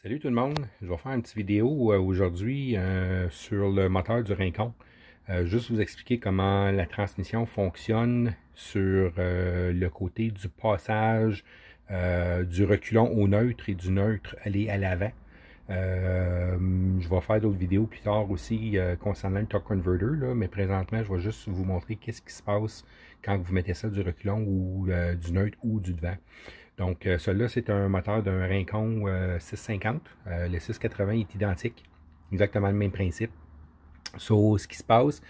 Salut tout le monde, je vais faire une petite vidéo aujourd'hui sur le moteur du Rincon. Juste vous expliquer comment la transmission fonctionne sur le côté du passage du reculon au neutre et du neutre aller à l'avant. Je vais faire d'autres vidéos plus tard aussi concernant le torque converter, là, mais présentement je vais juste vous montrer qu'est-ce qui se passe quand vous mettez ça du reculon ou du neutre ou du devant. Donc, celui-là, c'est un moteur d'un Rincon 650. Le 680 est identique. Exactement le même principe. So, ce qui se passe,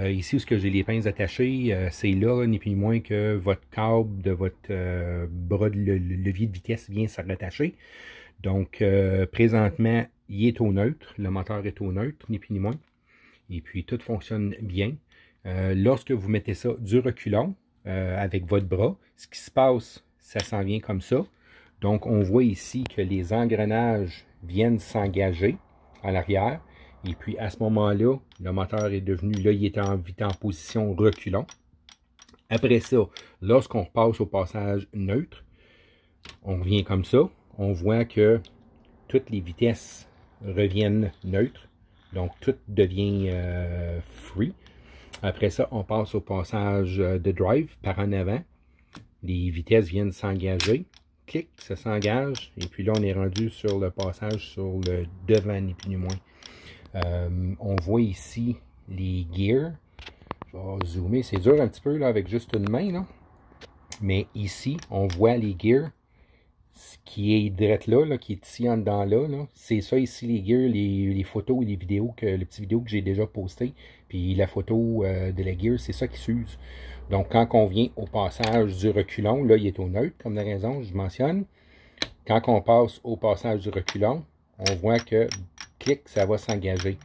ici où j'ai les pinces attachées, c'est là, ni plus ni moins que votre câble de votre bras de levier de vitesse vient se rattacher. Donc, présentement, il est au neutre. Le moteur est au neutre, ni plus ni moins. Et puis, tout fonctionne bien. Lorsque vous mettez ça du reculon avec votre bras, ce qui se passe, ça s'en vient comme ça. Donc, on voit ici que les engrenages viennent s'engager à l'arrière. Et puis, à ce moment-là, le moteur est devenu, là, il est en position reculon. Après ça, lorsqu'on repasse au passage neutre, on revient comme ça. On voit que toutes les vitesses reviennent neutres. Donc, tout devient free. Après ça, on passe au passage de drive par en avant. Les vitesses viennent s'engager. Clic, ça s'engage. Et puis là, on est rendu sur le passage sur le devant, ni plus ni moins. On voit ici les gears. Je vais zoomer. C'est dur un petit peu là, avec juste une main. Là. Mais ici, on voit les gears. Ce qui est direct là, qui est ici en dedans là. C'est ça ici les gears, les photos et les vidéos, les petites vidéos que j'ai déjà postées. Puis la photo de la gear, c'est ça qui s'use. Donc quand on vient au passage du reculon, là il est au neutre, comme de raison, je mentionne. Quand on passe au passage du reculon, on voit que clic, ça va s'engager.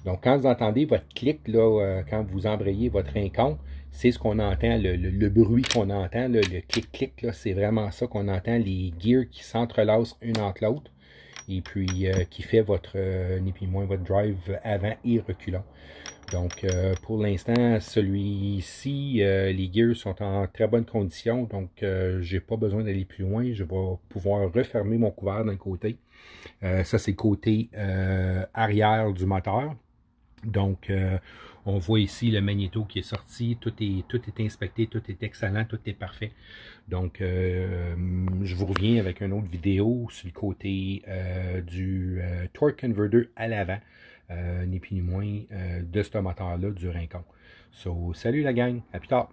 Donc quand vous entendez votre clic, là, quand vous embrayez votre Rincon, c'est ce qu'on entend, le bruit qu'on entend, le clic-clic, c'est vraiment ça qu'on entend, les gears qui s'entrelacent une entre l'autre, et puis qui fait votre, ni plus ni moins, votre drive avant et reculant. Donc pour l'instant, celui-ci, les gears sont en très bonne condition, donc j'ai pas besoin d'aller plus loin, je vais pouvoir refermer mon couvert d'un côté. Ça c'est côté arrière du moteur. Donc, on voit ici le magnéto qui est sorti, tout est inspecté, tout est excellent, tout est parfait. Donc, je vous reviens avec une autre vidéo sur le côté du torque converter à l'avant, ni plus ni moins de ce moteur-là du Rincon. So, salut la gang, à plus tard!